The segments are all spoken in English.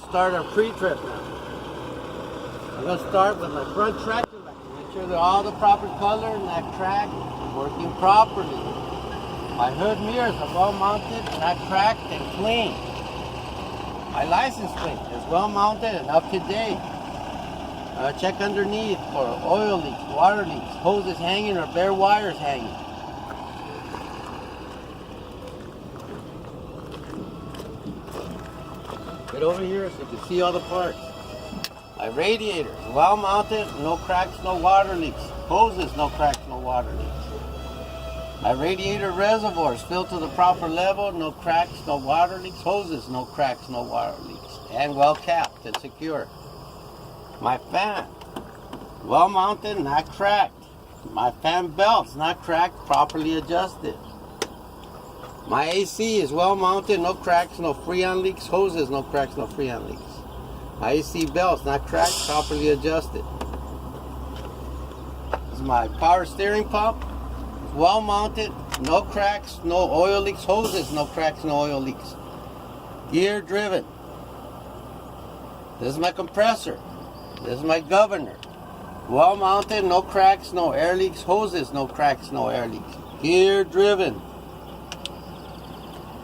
start our pre-trip now. I'm going to start with my front tractor light. Make sure that all the proper color and that track is working properly. My hood mirrors are well mounted, not cracked and clean. My license plate is well mounted and up to date. Check underneath for oil leaks, water leaks, hoses hanging or bare wires hanging. Get over here so you can see all the parts. My radiator is well mounted, no cracks, no water leaks. Hoses, no cracks, no water leaks. My radiator reservoir is filled to the proper level, no cracks, no water leaks. Hoses, no cracks, no water leaks. And well capped and secure. My fan, well mounted, not cracked. My fan belt's not cracked, properly adjusted. My AC is well mounted, no cracks, no freon leaks. Hoses, no cracks, no freon leaks. My AC belt's not cracked, properly adjusted. This is my power steering pump. It's well mounted, no cracks, no oil leaks. Hoses, no cracks, no oil leaks. Gear driven. This is my compressor. This is my governor. Well mounted, no cracks, no air leaks. Hoses, no cracks, no air leaks. Gear driven.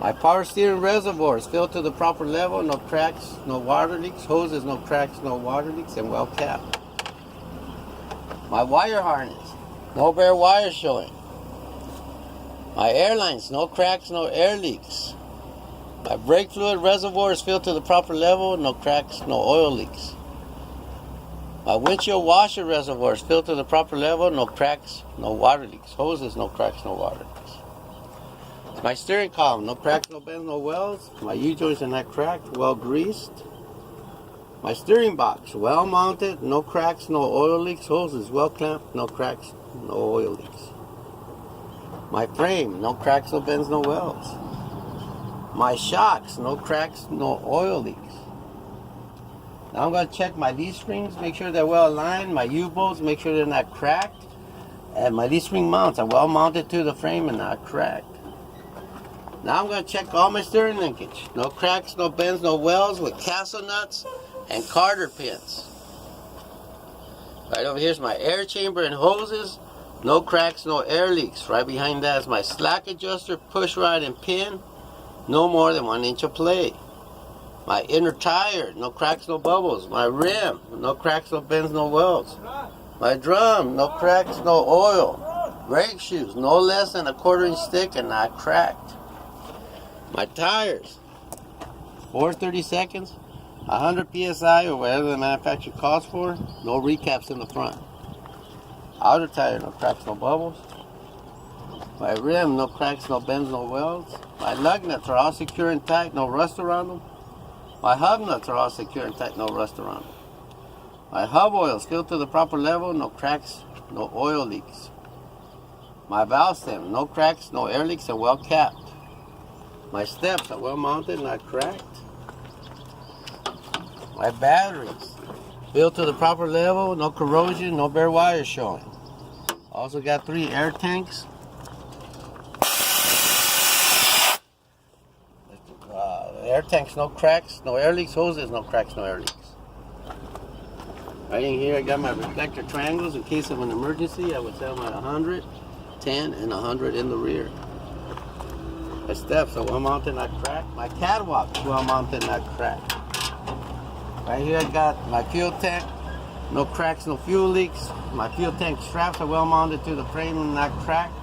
My power steering reservoir is filled to the proper level, no cracks, no water leaks. Hoses, no cracks, no water leaks, and well capped. My wire harness, no bare wires showing. My air lines, no cracks, no air leaks. My brake fluid reservoir is filled to the proper level, no cracks, no oil leaks. My windshield washer reservoir is filled to the proper level, no cracks, no water leaks. Hoses, no cracks, no water leaks. My steering column, no cracks, no bends, no welds. My U-joints are not cracked, well greased. My steering box, well mounted, no cracks, no oil leaks. Hoses, well clamped, no cracks, no oil leaks. My frame, no cracks, no bends, no welds. My shocks, no cracks, no oil leaks. Now I'm going to check my leaf springs, make sure they're well aligned. My U-bolts, make sure they're not cracked. And my leaf spring mounts are well mounted to the frame and not cracked. Now I'm going to check all my steering linkage. No cracks, no bends, no welds with castle nuts and Carter pins. Right over here is my air chamber and hoses. No cracks, no air leaks. Right behind that is my slack adjuster, push rod and pin. No more than 1 inch of play. My inner tire, no cracks, no bubbles. My rim, no cracks, no bends, no welds. My drum, no cracks, no oil. Brake shoes, no less than a 1/4 inch thick and not cracked. My tires, 4/32, 100 PSI or whatever the manufacturer calls for. No recaps in the front. Outer tire, no cracks, no bubbles. My rim, no cracks, no bends, no welds. My lug nuts are all secure and tight, no rust around them. My hub nuts are all secure and tight, no rust around them. My hub oil is filled to the proper level, no cracks, no oil leaks. My valve stem, no cracks, no air leaks, and well capped. My steps are well mounted, not cracked. My batteries, filled to the proper level, no corrosion, no bare wires showing. Also got 3 air tanks. Air tanks, no cracks, no air leaks. Hoses, no cracks, no air leaks. Right in here I got my reflector triangles in case of an emergency. I would set them at 100, 10, and 100 in the rear. My steps are well mounted, not cracked. My catwalk is well mounted, not cracked. Right here I got my fuel tank, no cracks, no fuel leaks. My fuel tank straps are well mounted to the frame and not cracked.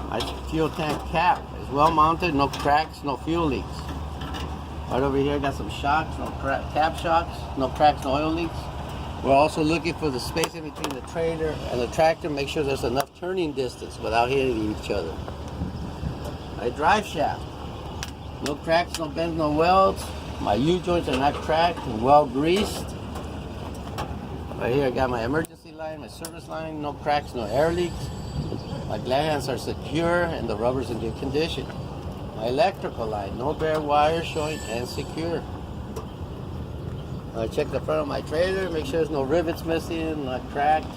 My fuel tank cap is well mounted, no cracks, no fuel leaks. Right over here I got some shocks, no cap shocks, no cracks, no oil leaks. We're also looking for the space in between the trailer and the tractor. Make sure there's enough turning distance without hitting each other. My drive shaft, no cracks, no bends, no welds. My U-joints are not cracked and well greased. Right here I got my emergency line, my service line, no cracks, no air leaks. My glands are secure and the rubber's in good condition. My electrical line, no bare wires showing and secure. I check the front of my trailer, make sure there's no rivets missing, not cracked.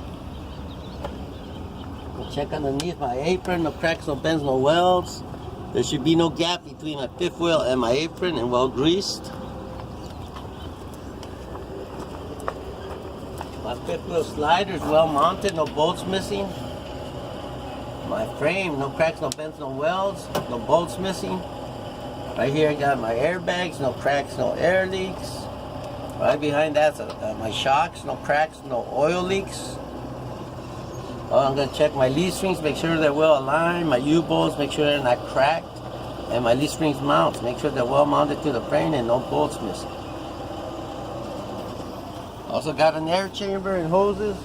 I check underneath my apron, no cracks, no bends, no welds. There should be no gap between my fifth wheel and my apron and well greased. My fifth wheel slider is well mounted, no bolts missing. My frame, no cracks, no bends, no welds, no bolts missing. Right here I got my airbags, no cracks, no air leaks. Right behind that's my shocks, no cracks, no oil leaks. I'm going to check my leaf springs, make sure they're well aligned. My U-bolts, make sure they're not cracked. And my leaf springs mounts, make sure they're well mounted to the frame and no bolts missing. Also got an air chamber and hoses,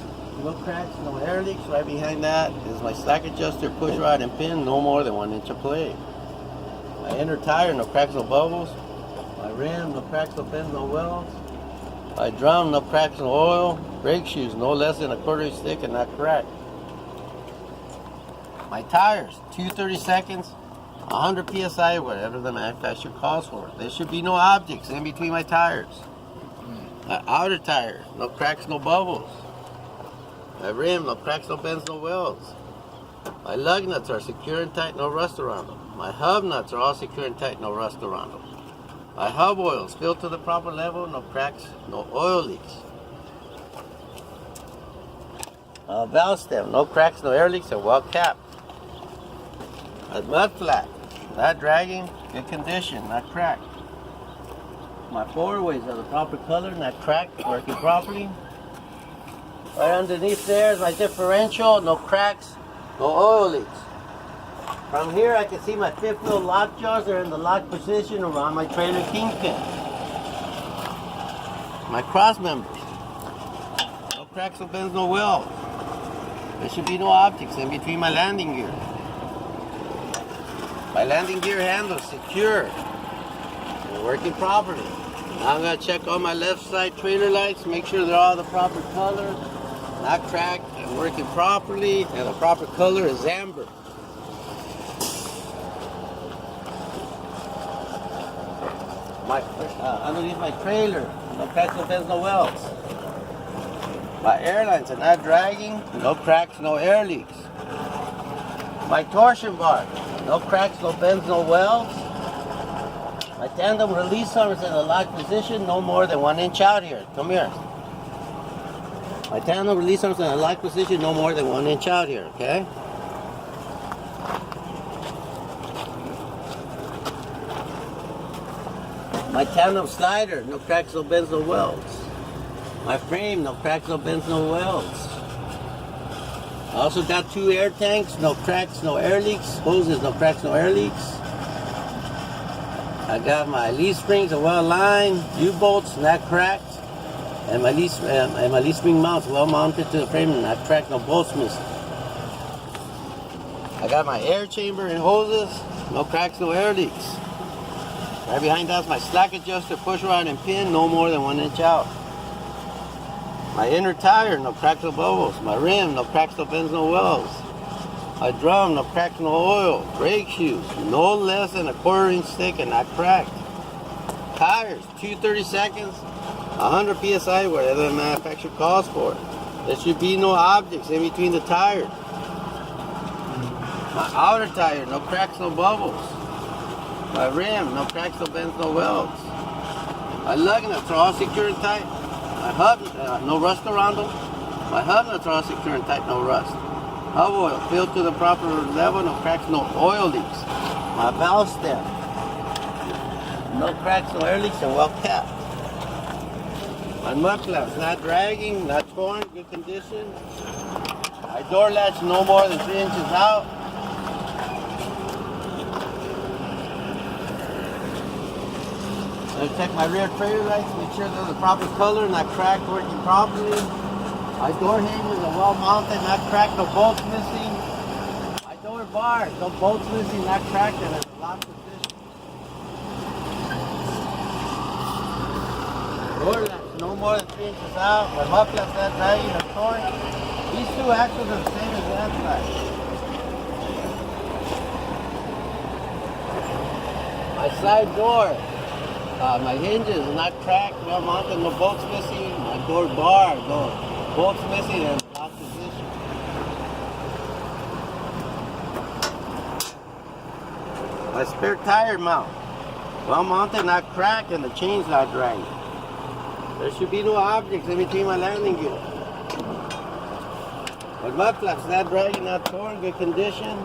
no cracks, no air leaks. Right behind that is my slack adjuster, push rod and pin, no more than 1 inch of play. My inner tire, no cracks, no bubbles. My rim, no cracks, no bends, no welds. My drum, no cracks, no oil. Brake shoes, no less than a 1/4 inch thick and not cracked. My tires, 2/32, 100 PSI, whatever the manufacturer calls for. There should be no objects in between my tires. My outer tire, no cracks, no bubbles. My rim, no cracks, no bends, no welds. My lug nuts are secure and tight, no rust around them. My hub nuts are all secure and tight, no rust around them. My hub oils filled to the proper level, no cracks, no oil leaks. Valve stem, no cracks, no air leaks, and well capped. My mud flat, not dragging, good condition, not cracked. My four-ways are the proper color, not cracked, working properly. Right underneath there is my differential, no cracks, no oil leaks. From here I can see my fifth wheel lock jaws. They're in the lock position around my trailer kingpin. My cross members, no cracks, no bends, no welds. There should be no objects in between my landing gear. My landing gear handles secure and working properly. Now I'm going to check on my left side trailer lights, make sure they're all the proper color, not cracked and working properly, and the proper color is amber. Underneath my trailer, no cracks, no bends, no welds. My airlines are not dragging, no cracks, no air leaks. My torsion bar, no cracks, no bends, no welds. My tandem release arm is in the lock position, no more than 1 inch out here. Come here. My tandem release arm is in the lock position, no more than 1 inch out here, okay? My tandem slider, no cracks, no bends, no welds. My frame, no cracks, no bends, no welds. I also got 2 air tanks, no cracks, no air leaks. Hoses, no cracks, no air leaks. I got my leaf springs are well aligned, U-bolts not cracked, and my leaf spring mounts well mounted to the frame and not cracked, no bolts missing. I got my air chamber and hoses, no cracks, no air leaks. Right behind that's my slack adjuster, push rod and pin, no more than 1 inch out. My inner tire, no cracks, no bubbles. My rim, no cracks, no bends, no welds. My drum, no cracks, no oil. Brake shoes, no less than a 1/4 inch thick and not cracked. Tires, 2/32, 100 PSI, whatever the manufacturer calls for. There should be no objects in between the tires. My outer tire, no cracks, no bubbles. My rim, no cracks, no bends, no welds. My lug nuts are all secure and tight. My hub, no rust around them. My hub nuts are all secure and tight, no rust. Hub oil filled to the proper level, no cracks, no oil leaks. My valve stem, no cracks, no air leaks, and well capped. My mud flaps, not dragging, not torn, good condition. My door latch, no more than 3 inches out. I check my rear trailer lights, make sure they're the proper color, not cracked, working properly. My door hinges are well mounted, not cracked, no bolts missing. My door bars, no bolts missing, not cracked, and in a lock position. Door latch, no more than 3 inches out. My muffler's not dragging or torn. These 2 axles are the same as that side. My side door. My hinges are not cracked, well mounted, no bolts missing. My door bar, no bolts missing, and lock position. My spare tire mount, well mounted, not cracked, and the chain's not dragging. There should be no objects in between my landing gear. My mud flaps not dragging, not torn, good condition.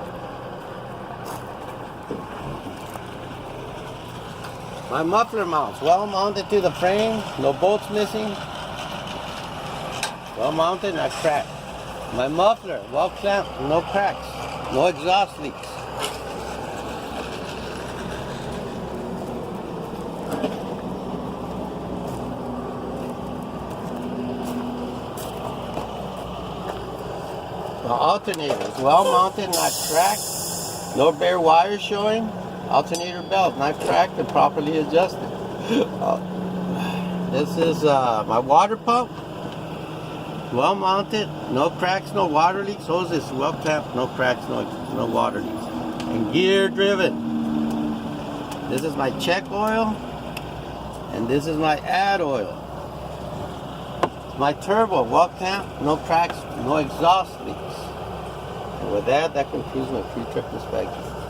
My muffler mounts well mounted to the frame, no bolts missing. Well mounted, not cracked. My muffler well clamped, no cracks, no exhaust leaks. The alternator is well mounted, not cracked, no bare wires showing. Alternator belt not cracked and properly adjusted. This is my water pump, well mounted, no cracks, no water leaks. Hose is well clamped, no cracks, no water leaks. And gear driven. This is my check oil, and this is my add oil. My turbo, well clamped, no cracks, no exhaust leaks. And with that concludes my pre-trip inspection.